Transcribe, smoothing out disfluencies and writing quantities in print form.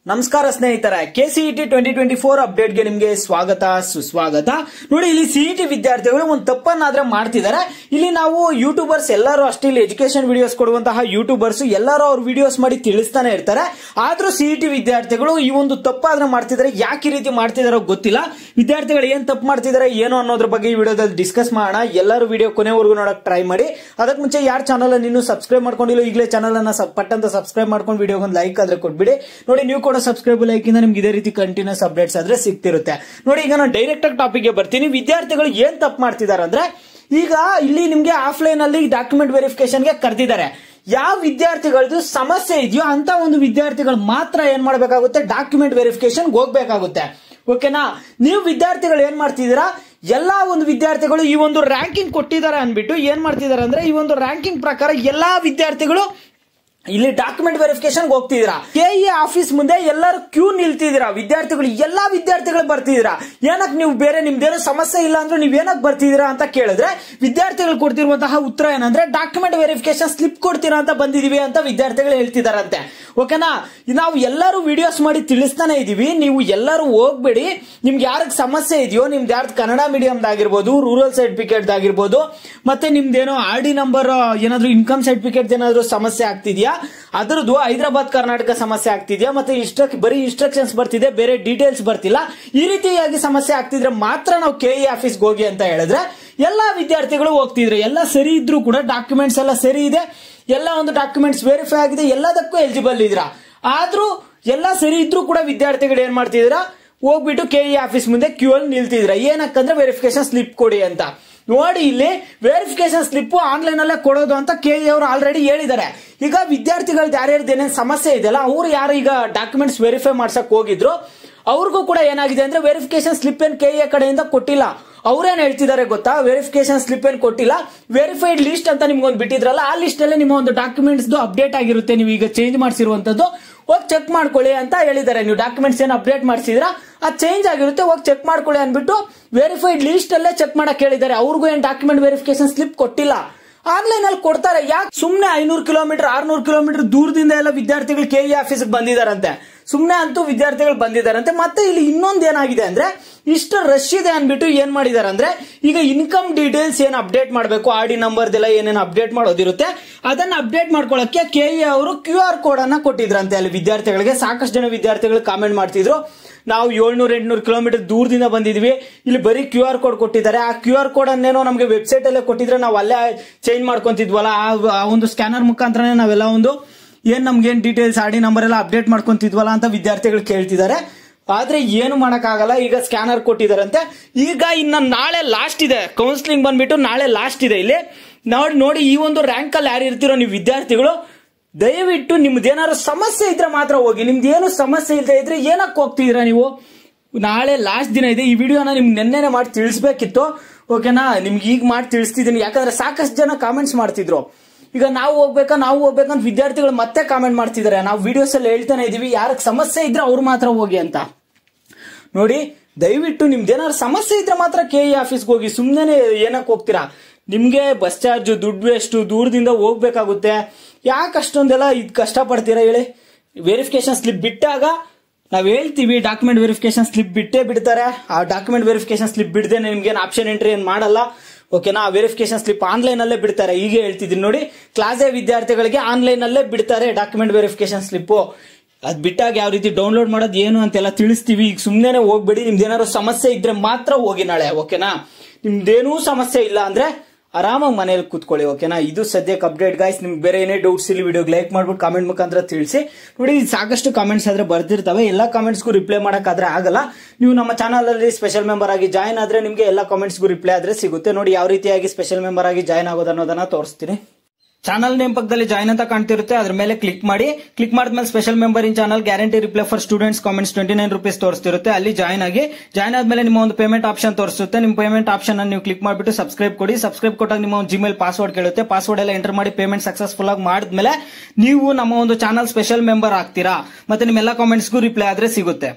ನಮಸ್ಕಾರ ಸ್ನೇಹಿತರೆ, ಕೆಸಿಇಟಿ 2024 ಅಪ್ಡೇಟ್ಗೆ ನಿಮಗೆ ಸ್ವಾಗತ ಸುಸ್ವಾಗತ. ನೋಡಿ, ಇಲ್ಲಿ ಸಿಇಟಿ ವಿದ್ಯಾರ್ಥಿಗಳು ಒಂದು ತಪ್ಪನ್ನಾದ್ರೆ ಮಾಡ್ತಿದ್ದಾರೆ. ಇಲ್ಲಿ ನಾವು ಯೂಟ್ಯೂಬರ್ಸ್ ಎಲ್ಲರೂ ಅಷ್ಟೇ, ಇಲ್ಲಿ ಎಜುಕೇಶನ್ ವಿಡಿಯೋಸ್ ಕೊಡುವಂತಹ ಯೂಟ್ಯೂಬರ್ಸ್ ಎಲ್ಲರೂ ಅವ್ರ ವಿಡಿಯೋಸ್ ಮಾಡಿ ತಿಳಿಸ್ತಾನೆ ಇರ್ತಾರೆ. ಆದ್ರೂ ಸಿಇಟಿ ವಿದ್ಯಾರ್ಥಿಗಳು ಈ ಒಂದು ತಪ್ಪಾದ್ರೆ ಮಾಡ್ತಿದ್ದಾರೆ. ಯಾಕೆ ಈ ರೀತಿ ಮಾಡ್ತಿದಾರೋ ಗೊತ್ತಿಲ್ಲ. ವಿದ್ಯಾರ್ಥಿಗಳು ಏನ್ ತಪ್ಪು ಮಾಡ್ತಿದ್ದಾರೆ ಏನು ಅನ್ನೋದ್ರ ಬಗ್ಗೆ ಈ ವಿಡಿಯೋದಲ್ಲಿ ಡಿಸ್ಕಸ್ ಮಾಡೋಣ. ಎಲ್ಲರೂ ವಿಡಿಯೋ ಕೊನೆವರೆಗೂ ನೋಡಕ್ ಟ್ರೈ ಮಾಡಿ. ಅದಕ್ಕೆ ಮುಂಚೆ ಯಾರು ಚಾನಲ್ ಅನ್ನು ಸಬ್ಸ್ಕ್ರೈಬ್ ಮಾಡ್ಕೊಂಡಿಲ್ಲ, ಈಗಲೇ ಚಾನಲ್ ಅನ್ನ ಪಟ್ಟಂತ ಸಬ್ಸ್ಕ್ರೈಬ್ ಮಾಡ್ಕೊಂಡು ವಿಡಿಯೋಗೆ ಒಂದು ಲೈಕ್ ಆದ್ರೆ ಕೊಟ್ಬಿಡಿ. ನೋಡಿ, ನೀವು ಕೂಡ ಸಬ್ಸ್ಕ್ರೈಬ್ ಲೈಕ್ ಇಂದ ನಿಮ್ಗೆ ಇದೇ ರೀತಿ ಕಂಟಿನ್ಯೂಸ್ ಅಪ್ಡೇಟ್ಸ್ ಆದ್ರೆ ಸಿಗ್ತಿರುತ್ತೆ. ನೋಡಿ, ಈಗ ನಾನು ಡೈರೆಕ್ಟ್ ಆಗಿ ಟಾಪಿಕ್ ಗೆ ಬರ್ತೀನಿ. ವಿದ್ಯಾರ್ಥಿಗಳು ಏನ್ ತಪ್ಪು ಮಾಡ್ತಿದ್ದಾರೆ ಅಂದ್ರೆ, ಈಗ ಇಲ್ಲಿ ನಿಮ್ಗೆ ಆಫ್ಲೈನ್ ಅಲ್ಲಿ ಡಾಕ್ಯುಮೆಂಟ್ ವೆರಿಫಿಕೇಶನ್ ಗೆ ಕರೆದಿದ್ದಾರೆ. ಯಾವ ವಿದ್ಯಾರ್ಥಿಗಳದ್ದು ಸಮಸ್ಯೆ ಇದೆಯೋ ಅಂತ ಒಂದು ವಿದ್ಯಾರ್ಥಿಗಳು ಮಾತ್ರ ಏನ್ ಮಾಡ್ಬೇಕಾಗುತ್ತೆ, ಡಾಕ್ಯುಮೆಂಟ್ ವೆರಿಫಿಕೇಶನ್ ಹೋಗ್ಬೇಕಾಗುತ್ತೆ. ಓಕೆನಾ? ನೀವು ವಿದ್ಯಾರ್ಥಿಗಳು ಏನ್ ಮಾಡ್ತಿದ್ದೀರಾ, ಎಲ್ಲಾ ಒಂದು ವಿದ್ಯಾರ್ಥಿಗಳು ಈ ಒಂದು ರ್ಯಾಂಕಿಂಗ್ ಕೊಟ್ಟಿದ್ದಾರೆ ಅನ್ಬಿಟ್ಟು ಏನ್ ಮಾಡ್ತಿದ್ದಾರೆ ಅಂದ್ರೆ, ಈ ಒಂದು ರ್ಯಾಂಕಿಂಗ್ ಪ್ರಕಾರ ಎಲ್ಲಾ ವಿದ್ಯಾರ್ಥಿಗಳು ಇಲ್ಲಿ ಡಾಕ್ಯುಮೆಂಟ್ ವೆರಿಫಿಕೇಶನ್ ಹೋಗ್ತಿದ್ದೀರಾ. ಕೆಇಎ ಆಫೀಸ್ ಮುಂದೆ ಎಲ್ಲರೂ ಕ್ಯೂ ನಿಲ್ತಿದ್ದೀರಾ. ವಿದ್ಯಾರ್ಥಿಗಳು ಎಲ್ಲಾ ವಿದ್ಯಾರ್ಥಿಗಳು ಬರ್ತಿದ್ದೀರಾ. ಏನಕ್ಕೆ ನೀವು ಬೇರೆ ನಿಮ್ದೇನೋ ಸಮಸ್ಯೆ ಇಲ್ಲ ಅಂದ್ರೆ ನೀವ್ ಏನಕ್ಕೆ ಬರ್ತಿದ್ದೀರಾ ಅಂತ ಕೇಳಿದ್ರೆ, ವಿದ್ಯಾರ್ಥಿಗಳು ಕೊಡ್ತಿರುವಂತಹ ಉತ್ತರ ಏನಂದ್ರೆ, ಡಾಕ್ಯುಮೆಂಟ್ ವೆರಿಫಿಕೇಶನ್ ಸ್ಲಿಪ್ ಕೊಡ್ತೀರಾ ಅಂತ ಬಂದಿದೀವಿ ಅಂತ ವಿದ್ಯಾರ್ಥಿಗಳು ಹೇಳ್ತಿದಾರಂತೆ. ಓಕೆನಾ? ನಾವು ಎಲ್ಲರೂ ವಿಡಿಯೋಸ್ ಮಾಡಿ ತಿಳಿಸ್ತಾನೆ ಇದೀವಿ. ನೀವು ಎಲ್ಲರೂ ಹೋಗ್ಬೇಡಿ. ನಿಮ್ಗೆ ಯಾರಿಗೆ ಸಮಸ್ಯೆ ಇದೆಯೋ, ನಿಮ್ದು ಯಾರ್ದು ಕನ್ನಡ ಮೀಡಿಯಂದಾಗಿರ್ಬೋದು, ರೂರಲ್ ಸರ್ಟಿಫಿಕೇಟ್ ಆಗಿರ್ಬೋದು, ಮತ್ತೆ ನಿಮ್ದೇನೋ RD ನಂಬರ್ ಏನಾದ್ರು ಇನ್ಕಮ್ ಸರ್ಟಿಫಿಕೇಟ್ ಏನಾದ್ರು ಸಮಸ್ಯೆ ಆಗ್ತಿದ್ಯಾ, ಅದರದ್ದು ಹೈದರಾಬಾದ್ ಕರ್ನಾಟಕ ಸಮಸ್ಯೆ ಆಗ್ತಿದ್ಯಾ, ಮತ್ತೆ ಬರೀ ಇನ್ಸ್ಟ್ರಕ್ಷನ್ಸ್ ಬರ್ತಿದೆ, ಬೇರೆ ಡೀಟೇಲ್ಸ್ ಬರ್ತಿಲ್ಲ, ಈ ರೀತಿಯಾಗಿ ಸಮಸ್ಯೆ ಆಗ್ತಿದ್ರೆ ಮಾತ್ರ ನಾವು ಕೆಇಎ ಆಫೀಸ್ಗೆ ಹೋಗಿ ಅಂತ ಹೇಳಿದ್ರೆ ಎಲ್ಲಾ ವಿದ್ಯಾರ್ಥಿಗಳು ಹೋಗ್ತಿದ್ರು. ಎಲ್ಲ ಸರಿ ಇದ್ರು ಕೂಡ, ಡಾಕ್ಯುಮೆಂಟ್ಸ್ ಎಲ್ಲ ಸರಿ ಇದೆ, ಎಲ್ಲ ಒಂದು ಡಾಕ್ಯುಮೆಂಟ್ಸ್ ವೆರಿಫೈ ಆಗಿದೆ, ಎಲ್ಲದಕ್ಕೂ ಎಲಿಜಿಬಲ್ ಇದ್ರ. ಆದ್ರೂ ಎಲ್ಲ ಸರಿ ಇದ್ರು ಕೂಡ ವಿದ್ಯಾರ್ಥಿಗಳು ಏನ್ ಮಾಡ್ತಿದ್ರ, ಹೋಗ್ಬಿಟ್ಟು ಕೆಇಎ ಆಫೀಸ್ ಮುಂದೆ ಕ್ಯೂ ಅಲ್ಲಿ ನಿಲ್ತಿದ್ರ. ಏನಕ್ಕಂದ್ರೆ ವೆರಿಫಿಕೇಶನ್ ಸ್ಲಿಪ್ ಕೊಡಿ ಅಂತ. ನೋಡಿ, ಇಲ್ಲಿ ವೆರಿಫಿಕೇಶನ್ ಸ್ಲಿಪ್ ಆನ್ಲೈನ್ ಅಲ್ಲೇ ಕೊಡೋದು ಅಂತ ಕೆಇಎ ಅವರು ಆಲ್ರೆಡಿ ಹೇಳಿದ್ದಾರೆ. ಈಗ ವಿದ್ಯಾರ್ಥಿಗಳದ್ದು ಯಾರ್ಯಾರ್ದು ಏನೇನು ಸಮಸ್ಯೆ ಇದೆಯಲ್ಲ, ಅವ್ರು ಯಾರು ಈಗ ಡಾಕ್ಯುಮೆಂಟ್ಸ್ ವೆರಿಫೈ ಮಾಡ್ಸಕ್ ಹೋಗಿದ್ರು, ಅವ್ರಿಗೂ ಕೂಡ ಏನಾಗಿದೆ ಅಂದ್ರೆ, ವೆರಿಫಿಕೇಶನ್ ಸ್ಲಿಪ್ ಏನ್ ಕೆಇಎ ಕಡೆಯಿಂದ ಕೊಟ್ಟಿಲ್ಲ. ಅವ್ರೇನ್ ಹೇಳ್ತಿದ್ದಾರೆ ಗೊತ್ತಾ, ವೆರಿಫಿಕೇಶನ್ ಸ್ಲಿಪ್ ಏನ್ ಕೊಟ್ಟಿಲ್ಲ, ವೆರಿಫೈಡ್ ಲಿಸ್ಟ್ ಅಂತ ನಿಮ್ಗೊಂದು ಬಿಟ್ಟಿದ್ರಲ್ಲ, ಆ ಲಿಸ್ಟ್ ಅಲ್ಲಿ ನಿಮ್ಮ ಒಂದು ಡಾಕ್ಯುಮೆಂಟ್ಸ್ ಅಪ್ಡೇಟ್ ಆಗಿರುತ್ತೆ, ನೀವು ಈಗ ಚೇಂಜ್ ಮಾಡಿಸಿರುವಂತದ್ದು, ಹೋಗಿ ಚೆಕ್ ಮಾಡ್ಕೊಳ್ಳಿ ಅಂತ ಹೇಳಿದ್ದಾರೆ. ನೀವು ಡಾಕ್ಯುಮೆಂಟ್ಸ್ ಏನು ಅಪ್ಡೇಟ್ ಮಾಡಿಸಿದ್ರ ಅದು ಚೇಂಜ್ ಆಗಿರುತ್ತೆ, ಹೋಗಿ ಚೆಕ್ ಮಾಡ್ಕೊಳ್ಳಿ ಅನ್ಬಿಟ್ಟು ವೆರಿಫೈಡ್ ಲಿಸ್ಟ್ ಅಲ್ಲೇ ಚೆಕ್ ಮಾಡಕ್ ಹೇಳಿದ್ದಾರೆ. ಅವ್ರಿಗೂ ಏನ್ ಡಾಕ್ಯುಮೆಂಟ್ ವೆರಿಫಿಕೇಶನ್ ಸ್ಲಿಪ್ ಕೊಟ್ಟಿಲ್ಲ. ಆನ್ಲೈನ್ ಅಲ್ಲಿ ಕೊಡ್ತಾರೆ. ಯಾಕೆ ಸುಮ್ನೆ 500 ಕಿಲೋಮೀಟರ್ 600 ಕಿಲೋಮೀಟರ್ ದೂರದಿಂದ ಎಲ್ಲ ವಿದ್ಯಾರ್ಥಿಗಳು ಕೆಇಎ ಆಫೀಸ್ ಬಂದಿದಾರಂತೆ. ಸುಮ್ನೆ ಅಂತೂ ವಿದ್ಯಾರ್ಥಿಗಳು ಬಂದಿದ್ದಾರಂತೆ. ಮತ್ತೆ ಇಲ್ಲಿ ಇನ್ನೊಂದು ಏನಾಗಿದೆ ಅಂದ್ರೆ, ಇಷ್ಟು ರಶ್ ಇದೆ ಅನ್ಬಿಟ್ಟು ಏನ್ ಮಾಡಿದಾರೆ ಅಂದ್ರೆ, ಈಗ ಇನ್ಕಮ್ ಡೀಟೇಲ್ಸ್ ಏನ್ ಅಪ್ಡೇಟ್ ಮಾಡಬೇಕು, RD ನಂಬರ್ದೆಲ್ಲ ಏನೇನು ಅಪ್ಡೇಟ್ ಮಾಡೋದಿರುತ್ತೆ, ಅದನ್ನ ಅಪ್ಡೇಟ್ ಮಾಡ್ಕೊಳ್ಳಕ್ಕೆ ಕೆಇಎ ಅವರು QR ಕೋಡ್ ಅನ್ನ ಕೊಟ್ಟಿದ್ರಂತೆ ಅಲ್ಲಿ ವಿದ್ಯಾರ್ಥಿಗಳಿಗೆ. ಸಾಕಷ್ಟು ಜನ ವಿದ್ಯಾರ್ಥಿಗಳು ಕಾಮೆಂಟ್ ಮಾಡ್ತಿದ್ರು, ನಾವು 700-800 ಕಿಲೋಮೀಟರ್ ದೂರದಿಂದ ಬಂದಿದ್ವಿ, ಇಲ್ಲಿ ಬರೀ QR ಕೋಡ್ ಕೊಟ್ಟಿದ್ದಾರೆ. ಆ QR ಕೋಡ್ ಅನ್ನೇನೋ ನಮಗೆ ವೆಬ್ಸೈಟ್ ಅಲ್ಲೇ ಕೊಟ್ಟಿದ್ರೆ ನಾವು ಅಲ್ಲೇ ಚೇಂಜ್ ಮಾಡ್ಕೊಂತಿದ್ವಲ್ಲ, ಆ ಒಂದು ಸ್ಕ್ಯಾನರ್ ಮುಖಾಂತರನೇ ನಾವೆಲ್ಲ ಒಂದು ಏನ್ ನಮ್ಗೇನ್ ಡೀಟೇಲ್ಸ್ RD ನಂಬರ್ ಎಲ್ಲ ಅಪ್ಡೇಟ್ ಮಾಡ್ಕೊಂತಿದ್ವಲ್ಲ ಅಂತ ವಿದ್ಯಾರ್ಥಿಗಳು ಕೇಳ್ತಿದ್ದಾರೆ. ಆದ್ರೆ ಏನು ಮಾಡಕ್ಕಾಗಲ್ಲ, ಈಗ ಸ್ಕ್ಯಾನರ್ ಕೊಟ್ಟಿದಾರಂತೆ. ಈಗ ಇನ್ನ ನಾಳೆ ಲಾಸ್ಟ್ ಇದೆ, ಕೌನ್ಸಿಲಿಂಗ್ ಬಂದ್ಬಿಟ್ಟು ನಾಳೆ ಲಾಸ್ಟ್ ಇದೆ. ಇಲ್ಲಿ ನೋಡಿ, ಈ ಒಂದು ರ್ಯಾಂಕ್ ಅಲ್ಲಿ ಯಾರು ಇರ್ತಿರೋ ನೀವು ವಿದ್ಯಾರ್ಥಿಗಳು, ದಯವಿಟ್ಟು ನಿಮ್ದೇನಾದ್ರು ಸಮಸ್ಯೆ ಇದ್ರೆ ಮಾತ್ರ ಹೋಗಿ. ನಿಮ್ದು ಏನು ಸಮಸ್ಯೆ ಇಲ್ಲದೆ ಇದ್ರೆ ಏನಕ್ಕೆ ಹೋಗ್ತಿದ್ದೀರಾ ನೀವು? ನಾಳೆ ಲಾಸ್ಟ್ ದಿನ ಇದೆ. ಈ ವಿಡಿಯೋನ ನಿಮ್ಗೆ ನೆನ್ನೆನೆ ಮಾಡಿ ತಿಳಿಸ್ಬೇಕಿತ್ತು. ಓಕೆನಾ? ನಿಮ್ಗೆ ಈಗ ಮಾಡಿ ತಿಳಿಸ್ತಿದ್ದೀನಿ. ಯಾಕಂದ್ರೆ ಸಾಕಷ್ಟು ಜನ ಕಾಮೆಂಟ್ಸ್ ಮಾಡ್ತಿದ್ರು, ಈಗ ನಾವು ಹೋಗ್ಬೇಕಂತ ವಿದ್ಯಾರ್ಥಿಗಳು ಮತ್ತೆ ಕಾಮೆಂಟ್ ಮಾಡ್ತಿದ್ದಾರೆ. ನಾವು ವಿಡಿಯೋಸ್ ಅಲ್ಲಿ ಹೇಳ್ತಾನೆ ಇದೀವಿ, ಯಾರಿಗೆ ಸಮಸ್ಯೆ ಇದ್ರೆ ಅವ್ರು ಮಾತ್ರ ಹೋಗಿ ಅಂತ. ನೋಡಿ, ದಯವಿಟ್ಟು ನಿಮ್ದೇನಾದ್ರು ಸಮಸ್ಯೆ ಇದ್ರೆ ಮಾತ್ರ ಕೆಇಎ ಆಫೀಸ್ಗೆ ಹೋಗಿ. ಸುಮ್ಮನೆ ಏನಕ್ಕೆ ಹೋಗ್ತೀರಾ? ನಿಮ್ಗೆ ಬಸ್ ಚಾರ್ಜ್ ದುಡ್ಡು ಎಷ್ಟು ದೂರದಿಂದ ಹೋಗ್ಬೇಕಾಗುತ್ತೆ, ಯಾಕೆ ಅಷ್ಟೊಂದೆಲ್ಲ ಕಷ್ಟ ಪಡ್ತೀರಾ ಹೇಳಿ? ವೆರಿಫಿಕೇಶನ್ ಸ್ಲಿಪ್ ಬಿಟ್ಟಾಗ ನಾವ್ ಹೇಳ್ತೀವಿ, ಡಾಕ್ಯುಮೆಂಟ್ ವೆರಿಫಿಕೇಶನ್ ಸ್ಲಿಪ್ ಬಿಟ್ಟೇ ಬಿಡ್ತಾರೆ. ಆ ಡಾಕ್ಯುಮೆಂಟ್ ವೆರಿಫಿಕೇಶನ್ ಸ್ಲಿಪ್ ಬಿಡದೆ ನಿಮ್ಗೇನು ಆಪ್ಷನ್ ಎಂಟ್ರಿ ಏನ್ ಮಾಡಲ್ಲ. ಓಕೆನಾ? ವೆರಿಫಿಕೇಶನ್ ಸ್ಲಿಪ್ ಆನ್ಲೈನ್ ಅಲ್ಲೇ ಬಿಡ್ತಾರೆ. ಈಗ ಹೇಳ್ತಿದ್ದೀನಿ ನೋಡಿ, ಕ್ಲಾಸ್ ಎ ವಿದ್ಯಾರ್ಥಿಗಳಿಗೆ ಆನ್ಲೈನ್ ಅಲ್ಲೇ ಬಿಡ್ತಾರೆ ಡಾಕ್ಯುಮೆಂಟ್ ವೆರಿಫಿಕೇಶನ್ ಸ್ಲಿಪ್. ಅದ್ ಬಿಟ್ಟಾಗ ಯಾವ ರೀತಿ ಡೌನ್ಲೋಡ್ ಮಾಡೋದು ಏನು ಅಂತೆಲ್ಲ ತಿಳಿಸ್ತೀವಿ. ಈಗ ಸುಮ್ಮನೆ ಹೋಗ್ಬೇಡಿ. ನಿಮ್ದೇನಾದ್ರು ಸಮಸ್ಯೆ ಇದ್ರೆ ಮಾತ್ರ ಹೋಗಿ ನಾಳೆ. ಓಕೆನಾ? ನಿಮ್ದೇನೂ ಸಮಸ್ಯೆ ಇಲ್ಲ ಅಂದ್ರೆ ಆರಾಮಾಗಿ ಮನೇಲಿ ಕೂತ್ಕೊಳ್ಳಿ. ಓಕೆನಾ? ಇದು ಸದ್ಯಕ್ಕೆ ಅಪ್ಡೇಟ್ ಗಾಯ್ಸ್. ನಿಮ್ಗೆ ಬೇರೆ ಏನೇ ಡೌಟ್ಸ್ ಇಲ್ಲಿ ವಿಡಿಯೋಗೆ ಲೈಕ್ ಮಾಡ್ಬಿಟ್ಟು ಕಾಮೆಂಟ್ ಮುಖಾಂತರ ತಿಳಿಸಿ. ನೋಡಿ, ಸಾಕಷ್ಟು ಕಾಮೆಂಟ್ಸ್ ಆದ್ರೆ ಬರ್ತಿರ್ತವೆ, ಎಲ್ಲಾ ಕಾಮೆಂಟ್ಸ್ಗೂ ರಿಪ್ಲೈ ಮಾಡಕ್ಕಾದ್ರೆ ಆಗಲ್ಲ. ನೀವು ನಮ್ಮ ಚಾನಲ್ ಅಲ್ಲಿ ಸ್ಪೆಷಲ್ ಮೆಂಬರ್ ಆಗಿ ಜಾಯ್ನ್ ಆದ್ರೆ ನಿಮ್ಗೆ ಎಲ್ಲಾ ಕಾಮೆಂಟ್ಸ್ಗೂ ರಿಪ್ಲೈ ಆದ್ರೆ ಸಿಗುತ್ತೆ. ನೋಡಿ, ಯಾವ ರೀತಿಯಾಗಿ ಸ್ಪೆಷಲ್ ಮೆಂಬರ್ ಆಗಿ ಜಾಯ್ನ್ ಆಗೋದು ಅನ್ನೋದನ್ನ ತೋರಿಸ್ತೀನಿ. ಚಾನಲ್ ನೇಮ್ ಪಕ್ಕದಲ್ಲಿ ಜಾಯ್ನ್ ಅಂತ ಕಾಣ್ತಿರುತ್ತೆ, ಅದ್ರ ಮೇಲೆ ಕ್ಲಿಕ್ ಮಾಡಿ. ಕ್ಲಿಕ್ ಮಾಡಿದ್ಮೇಲೆ special member in channel guarantee reply for students comments 29 rupees ತೋರಿಸ್ತಿರುತ್ತೆ. ಅಲ್ಲಿ ಜಾಯ್ನ್ ಆಗಿ. ಜಾಯ್ನ್ ಆದ್ಮೇಲೆ ನಿಮ್ಮ ಒಂದು ಪೇಮೆಂಟ್ ಆಪ್ಷನ್ ತೋರಿಸುತ್ತೆ. ನಿಮ್ಮ ಪೇಮೆಂಟ್ ಆಪ್ಷನ್ ಅನ್ನು ನೀವು ಕ್ಲಿಕ್ ಮಾಡಿಬಿಟ್ಟು ಸಬ್ಸ್ಕ್ರೈಬ್ ಕೊಡಿ. ಸಬ್ಸ್ಕ್ರೈಬ್ ಕೊಟ್ಟಾಗ ನಿಮ್ಮ ಒಂದು ಜಿಮೇಲ್ ಪಾಸ್ವರ್ಡ್ ಕೇಳುತ್ತೆ. ಪಾಸ್ವರ್ಡ್ ಎಲ್ಲ ಎಂಟರ್ ಮಾಡಿ ಪೇಮೆಂಟ್ ಸಕ್ಸಸ್ಫುಲ್ ಆಗಿ ಮಾಡಿದ್ಮೇಲೆ ನೀವು ನಮ್ಮ ಒಂದು ಚಾನಲ್ ಸ್ಪೆಷಲ್ ಮೆಂಬರ್ ಆಗ್ತೀರಾ. ಮತ್ತೆ ನಿಮ್ಮೆಲ್ಲ ಕಾಮೆಂಟ್ಸ್ಗೂ ರಿಪ್ಲೈ ಆದ್ರೆ ಸಿಗುತ್ತೆ.